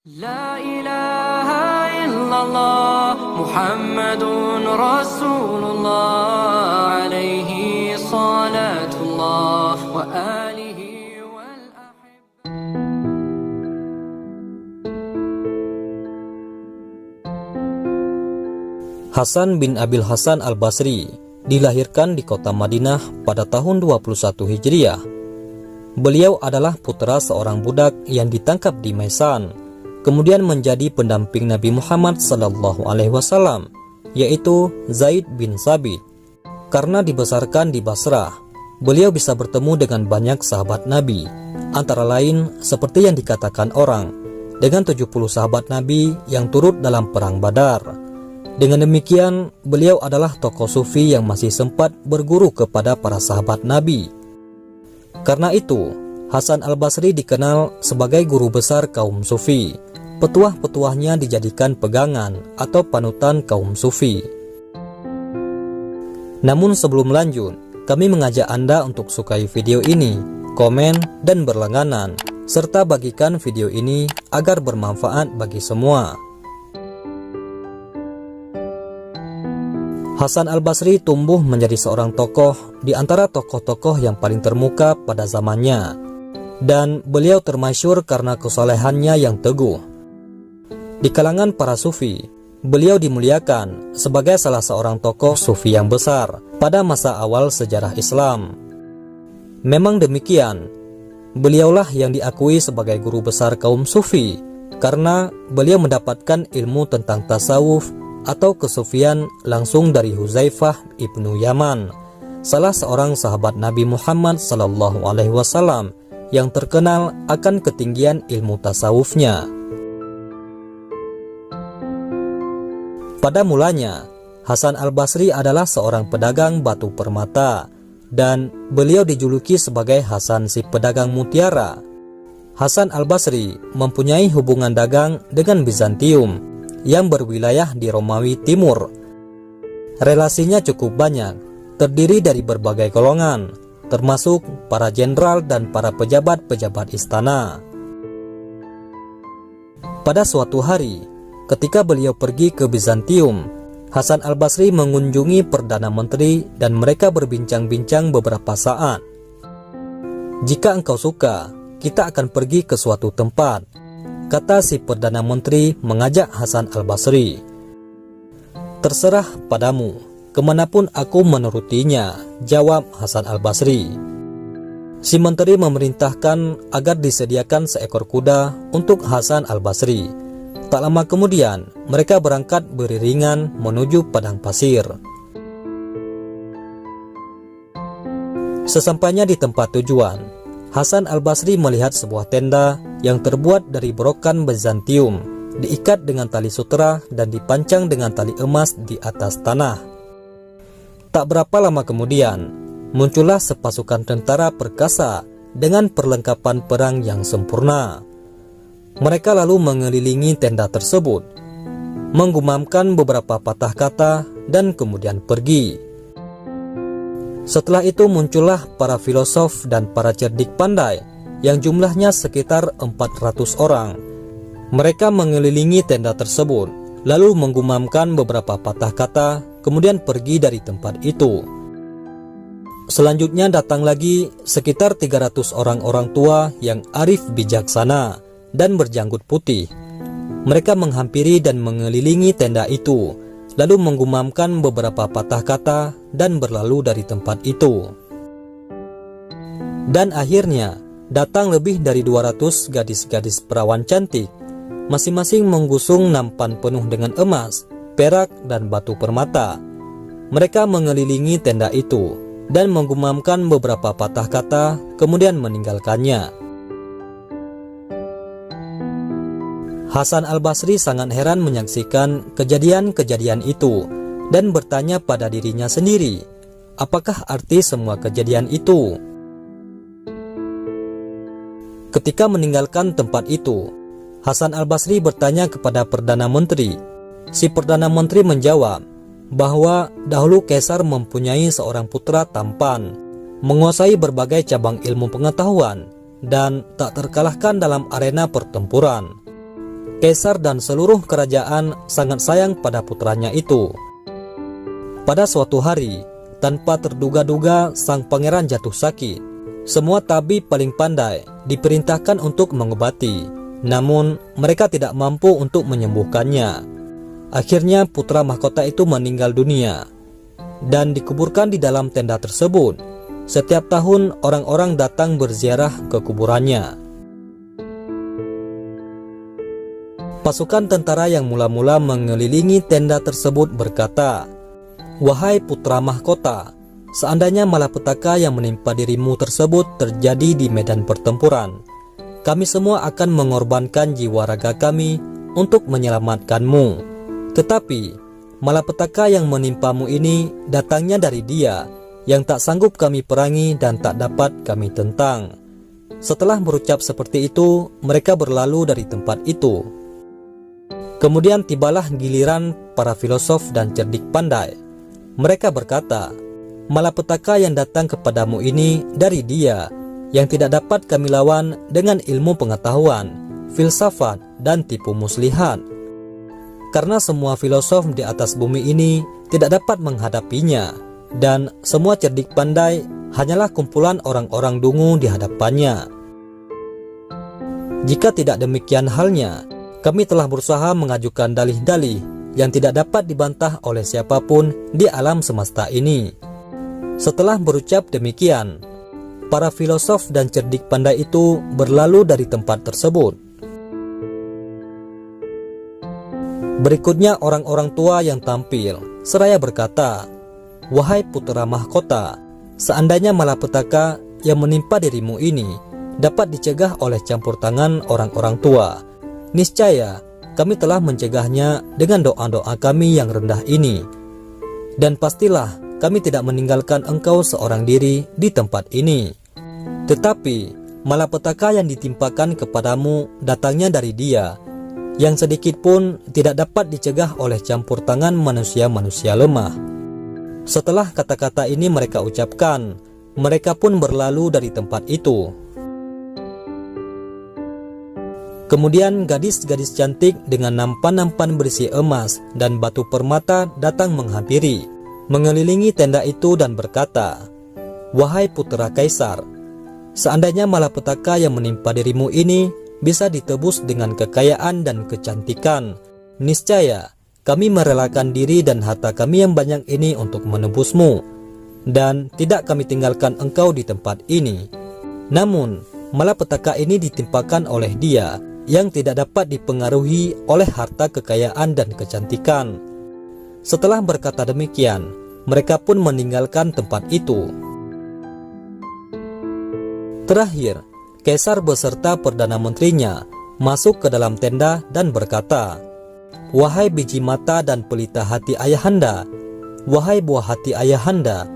La ilaha illallah Muhammadun Rasulullah alaihi salatullah wa alihi wal ahib. Hasan bin Abil Hasan Al-Basri dilahirkan di kota Madinah pada tahun 21 Hijriah. Beliau adalah putra seorang budak yang ditangkap di Maisan, kemudian menjadi pendamping Nabi Muhammad SAW, yaitu Zaid bin Sabit. Karena dibesarkan di Basrah, beliau bisa bertemu dengan banyak sahabat Nabi, antara lain seperti yang dikatakan orang, dengan 70 sahabat Nabi yang turut dalam perang Badar. Dengan demikian, beliau adalah tokoh sufi yang masih sempat berguru kepada para sahabat Nabi. Karena itu, Hasan Al-Basri dikenal sebagai guru besar kaum sufi. Petuah-petuahnya dijadikan pegangan atau panutan kaum sufi. Namun sebelum lanjut, kami mengajak Anda untuk sukai video ini, komen, dan berlangganan, serta bagikan video ini agar bermanfaat bagi semua. Hasan Al-Basri tumbuh menjadi seorang tokoh di antara tokoh-tokoh yang paling termuka pada zamannya, dan beliau termasyhur karena kesolehannya yang teguh. Di kalangan para sufi, beliau dimuliakan sebagai salah seorang tokoh sufi yang besar pada masa awal sejarah Islam. Memang demikian, beliaulah yang diakui sebagai guru besar kaum sufi karena beliau mendapatkan ilmu tentang tasawuf atau kesufian langsung dari Huzaifah ibnu Yaman, salah seorang sahabat Nabi Muhammad SAW yang terkenal akan ketinggian ilmu tasawufnya. Pada mulanya, Hasan Al-Basri adalah seorang pedagang batu permata, dan beliau dijuluki sebagai Hasan si pedagang mutiara. Hasan Al-Basri mempunyai hubungan dagang dengan Bizantium yang berwilayah di Romawi Timur. Relasinya cukup banyak, terdiri dari berbagai golongan, termasuk para jenderal dan para pejabat-pejabat istana. Pada suatu hari, ketika beliau pergi ke Bizantium, Hasan Al-Basri mengunjungi Perdana Menteri dan mereka berbincang-bincang beberapa saat. "Jika engkau suka, kita akan pergi ke suatu tempat," kata si Perdana Menteri mengajak Hasan Al-Basri. "Terserah padamu, kemanapun aku menurutinya," jawab Hasan Al-Basri. Si menteri memerintahkan agar disediakan seekor kuda untuk Hasan Al-Basri. Tak lama kemudian, mereka berangkat beriringan menuju padang pasir. Sesampainya di tempat tujuan, Hasan Al-Basri melihat sebuah tenda yang terbuat dari brokan Bizantium, diikat dengan tali sutera dan dipancang dengan tali emas di atas tanah. Tak berapa lama kemudian, muncullah sepasukan tentara perkasa dengan perlengkapan perang yang sempurna. Mereka lalu mengelilingi tenda tersebut, menggumamkan beberapa patah kata, dan kemudian pergi. Setelah itu muncullah para filosof dan para cerdik pandai yang jumlahnya sekitar 400 orang. Mereka mengelilingi tenda tersebut, lalu menggumamkan beberapa patah kata, kemudian pergi dari tempat itu. Selanjutnya datang lagi sekitar 300 orang-orang tua yang arif bijaksana dan berjanggut putih. Mereka menghampiri dan mengelilingi tenda itu, lalu menggumamkan beberapa patah kata dan berlalu dari tempat itu. Dan akhirnya datang lebih dari 200 gadis-gadis perawan cantik, masing-masing menggusung nampan penuh dengan emas, perak, dan batu permata. Mereka mengelilingi tenda itu dan menggumamkan beberapa patah kata, kemudian meninggalkannya. Hasan Al-Basri sangat heran menyaksikan kejadian-kejadian itu dan bertanya pada dirinya sendiri, apakah arti semua kejadian itu? Ketika meninggalkan tempat itu, Hasan Al-Basri bertanya kepada Perdana Menteri. Si Perdana Menteri menjawab bahwa dahulu Kaisar mempunyai seorang putra tampan, menguasai berbagai cabang ilmu pengetahuan, dan tak terkalahkan dalam arena pertempuran. Kaisar dan seluruh kerajaan sangat sayang pada putranya itu. Pada suatu hari, tanpa terduga-duga sang pangeran jatuh sakit. Semua tabib paling pandai diperintahkan untuk mengobati, namun mereka tidak mampu untuk menyembuhkannya. Akhirnya putra mahkota itu meninggal dunia dan dikuburkan di dalam tenda tersebut. Setiap tahun orang-orang datang berziarah ke kuburannya. Pasukan tentara yang mula-mula mengelilingi tenda tersebut berkata, "Wahai putra mahkota, seandainya malapetaka yang menimpa dirimu tersebut terjadi di medan pertempuran, kami semua akan mengorbankan jiwa raga kami untuk menyelamatkanmu. Tetapi malapetaka yang menimpamu ini datangnya dari Dia yang tak sanggup kami perangi dan tak dapat kami tentang." Setelah berucap seperti itu, mereka berlalu dari tempat itu. Kemudian tibalah giliran para filosof dan cerdik pandai. Mereka berkata, "Malapetaka yang datang kepadamu ini dari Dia yang tidak dapat kami lawan dengan ilmu pengetahuan, filsafat, dan tipu muslihat. Karena semua filosof di atas bumi ini tidak dapat menghadapinya, dan semua cerdik pandai hanyalah kumpulan orang-orang dungu di hadapannya. Jika tidak demikian halnya, kami telah berusaha mengajukan dalih-dalih yang tidak dapat dibantah oleh siapapun di alam semesta ini." Setelah berucap demikian, para filosof dan cerdik pandai itu berlalu dari tempat tersebut. Berikutnya orang-orang tua yang tampil seraya berkata, "Wahai putra mahkota, seandainya malapetaka yang menimpa dirimu ini dapat dicegah oleh campur tangan orang-orang tua, niscaya kami telah mencegahnya dengan doa-doa kami yang rendah ini. Dan pastilah kami tidak meninggalkan engkau seorang diri di tempat ini. Tetapi malapetaka yang ditimpakan kepadamu datangnya dari Dia yang sedikit pun tidak dapat dicegah oleh campur tangan manusia-manusia lemah." Setelah kata-kata ini mereka ucapkan, mereka pun berlalu dari tempat itu. Kemudian gadis-gadis cantik dengan nampan-nampan berisi emas dan batu permata datang menghampiri, mengelilingi tenda itu dan berkata, "Wahai putra kaisar, seandainya malapetaka yang menimpa dirimu ini bisa ditebus dengan kekayaan dan kecantikan, niscaya kami merelakan diri dan harta kami yang banyak ini untuk menebusmu, dan tidak kami tinggalkan engkau di tempat ini. Namun malapetaka ini ditimpakan oleh Dia yang tidak dapat dipengaruhi oleh harta kekayaan dan kecantikan." Setelah berkata demikian, mereka pun meninggalkan tempat itu. Terakhir, Kaisar beserta Perdana Menterinya masuk ke dalam tenda dan berkata, "Wahai biji mata dan pelita hati ayahanda, wahai buah hati ayahanda,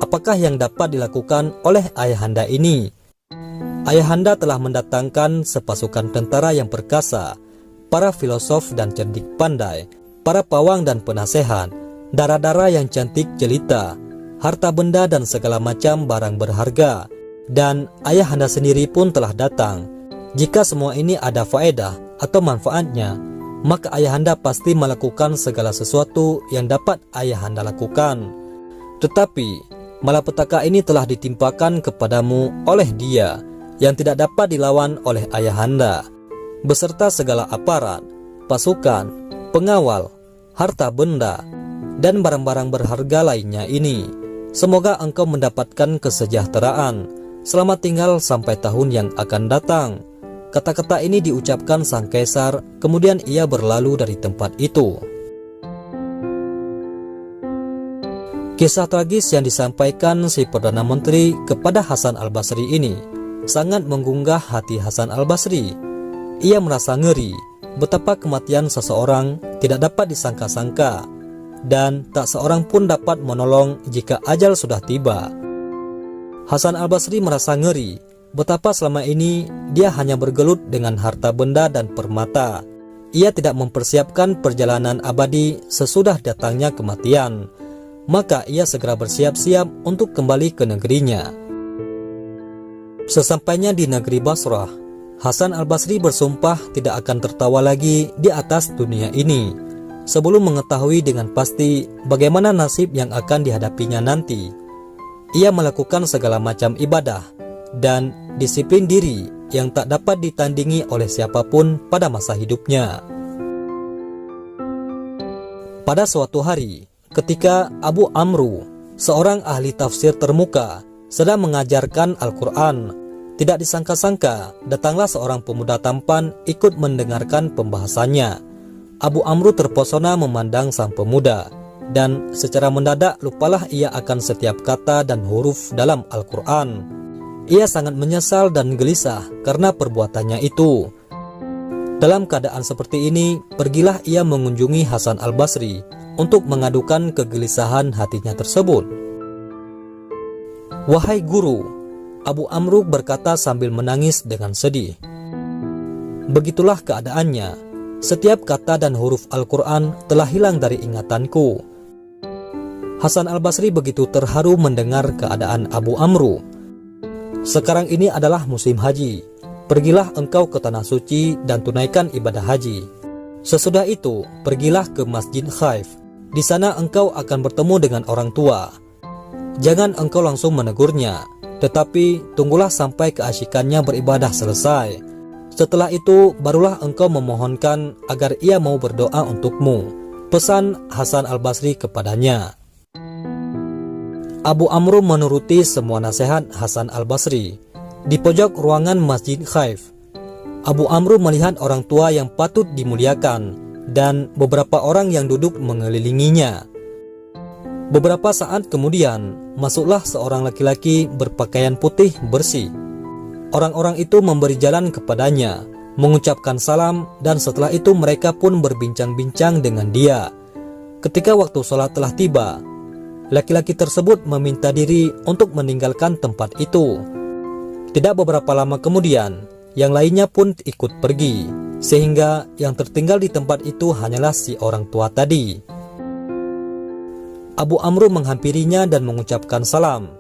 apakah yang dapat dilakukan oleh ayahanda ini? Ayahanda telah mendatangkan sepasukan tentara yang perkasa, para filosof dan cerdik pandai, para pawang dan penasehat, dara-dara yang cantik jelita, harta benda dan segala macam barang berharga, dan ayahanda sendiri pun telah datang. Jika semua ini ada faedah atau manfaatnya, maka ayahanda pasti melakukan segala sesuatu yang dapat ayahanda lakukan. Tetapi malapetaka ini telah ditimpakan kepadamu oleh Dia yang tidak dapat dilawan oleh ayahanda, beserta segala aparat, pasukan, pengawal, harta benda, dan barang-barang berharga lainnya ini. Semoga engkau mendapatkan kesejahteraan, selamat tinggal sampai tahun yang akan datang." Kata-kata ini diucapkan sang kaisar, kemudian ia berlalu dari tempat itu. Kisah tragis yang disampaikan si Perdana Menteri kepada Hasan al-Basri ini sangat menggugah hati Hasan al-Basri. Ia merasa ngeri betapa kematian seseorang tidak dapat disangka-sangka, dan tak seorang pun dapat menolong jika ajal sudah tiba. Hasan al-Basri merasa ngeri betapa selama ini dia hanya bergelut dengan harta benda dan permata. Ia tidak mempersiapkan perjalanan abadi sesudah datangnya kematian. Maka ia segera bersiap-siap untuk kembali ke negerinya. Sesampainya di negeri Basrah, Hasan Al-Basri bersumpah tidak akan tertawa lagi di atas dunia ini sebelum mengetahui dengan pasti bagaimana nasib yang akan dihadapinya nanti. Ia melakukan segala macam ibadah dan disiplin diri yang tak dapat ditandingi oleh siapapun pada masa hidupnya. Pada suatu hari, ketika Abu Amru, seorang ahli tafsir termuka, sedang mengajarkan Al-Quran, tidak disangka-sangka datanglah seorang pemuda tampan ikut mendengarkan pembahasannya. Abu Amru terpesona memandang sang pemuda, dan secara mendadak lupalah ia akan setiap kata dan huruf dalam Al-Quran. Ia sangat menyesal dan gelisah karena perbuatannya itu. Dalam keadaan seperti ini, pergilah ia mengunjungi Hasan Al-Basri untuk mengadukan kegelisahan hatinya tersebut. "Wahai guru," Abu Amru berkata sambil menangis dengan sedih, "begitulah keadaannya. Setiap kata dan huruf Al-Quran telah hilang dari ingatanku." Hasan Al-Basri begitu terharu mendengar keadaan Abu Amru. "Sekarang ini adalah musim haji. Pergilah engkau ke tanah suci dan tunaikan ibadah haji. Sesudah itu, pergilah ke Masjid Khaif. Di sana engkau akan bertemu dengan orang tua. Jangan engkau langsung menegurnya, tetapi tunggulah sampai keasyikannya beribadah selesai. Setelah itu, barulah engkau memohonkan agar ia mau berdoa untukmu," pesan Hasan Al-Basri kepadanya. Abu Amru menuruti semua nasihat Hasan Al-Basri. Di pojok ruangan Masjid Khaif, Abu Amru melihat orang tua yang patut dimuliakan dan beberapa orang yang duduk mengelilinginya. Beberapa saat kemudian, masuklah seorang laki-laki berpakaian putih bersih. Orang-orang itu memberi jalan kepadanya, mengucapkan salam, dan setelah itu mereka pun berbincang-bincang dengan dia. Ketika waktu sholat telah tiba, laki-laki tersebut meminta diri untuk meninggalkan tempat itu. Tidak beberapa lama kemudian, yang lainnya pun ikut pergi, sehingga yang tertinggal di tempat itu hanyalah si orang tua tadi. Abu Amru menghampirinya dan mengucapkan salam.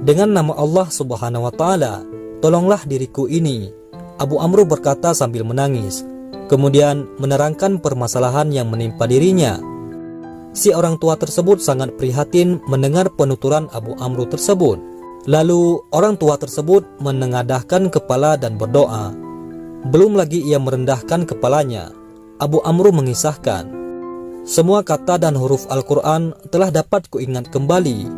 "Dengan nama Allah Subhanahu wa Ta'ala, tolonglah diriku ini," Abu Amru berkata sambil menangis, kemudian menerangkan permasalahan yang menimpa dirinya. Si orang tua tersebut sangat prihatin mendengar penuturan Abu Amru tersebut. Lalu orang tua tersebut menengadahkan kepala dan berdoa. Belum lagi ia merendahkan kepalanya, Abu Amru mengisahkan, "Semua kata dan huruf Al-Quran telah dapat kuingat kembali."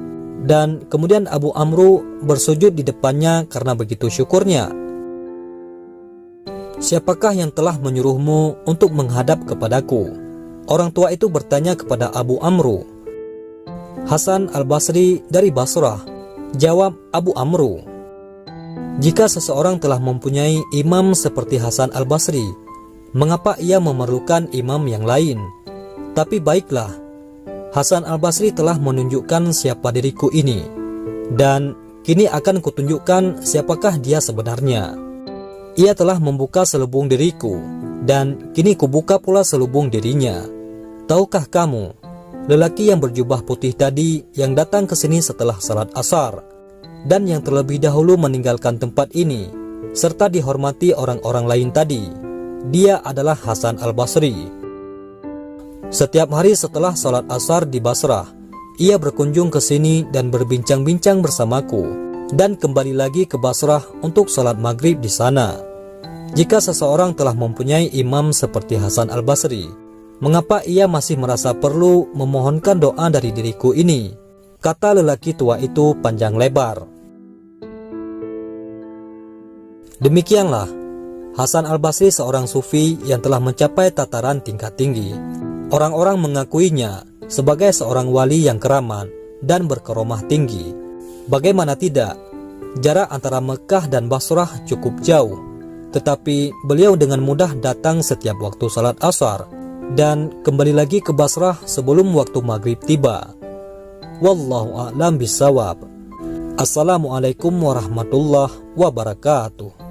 Dan kemudian Abu Amru bersujud di depannya karena begitu syukurnya. "Siapakah yang telah menyuruhmu untuk menghadap kepadaku?" Orang tua itu bertanya kepada Abu Amru. "Hasan Al-Basri dari Basrah," jawab Abu Amru. Jika seseorang telah mempunyai imam seperti Hasan Al-Basri, mengapa ia memerlukan imam yang lain? Tapi baiklah, Hasan Al-Basri telah menunjukkan siapa diriku ini, dan kini akan kutunjukkan siapakah dia sebenarnya. Ia telah membuka selubung diriku, dan kini kubuka pula selubung dirinya. Tahukah kamu, lelaki yang berjubah putih tadi yang datang ke sini setelah salat asar dan yang terlebih dahulu meninggalkan tempat ini serta dihormati orang-orang lain tadi, dia adalah Hasan Al-Basri. Setiap hari setelah salat asar di Basrah, ia berkunjung ke sini dan berbincang-bincang bersamaku dan kembali lagi ke Basrah untuk salat maghrib di sana. Jika seseorang telah mempunyai imam seperti Hasan Al-Basri, mengapa ia masih merasa perlu memohonkan doa dari diriku ini?" kata lelaki tua itu panjang lebar. Demikianlah, Hasan Al-Basri seorang sufi yang telah mencapai tataran tingkat tinggi. Orang-orang mengakuinya sebagai seorang wali yang keramat dan berkeromah tinggi. Bagaimana tidak, jarak antara Mekah dan Basrah cukup jauh, tetapi beliau dengan mudah datang setiap waktu salat asar dan kembali lagi ke Basrah sebelum waktu maghrib tiba. Wallahu a'lam bishawab. Assalamualaikum warahmatullahi wabarakatuh.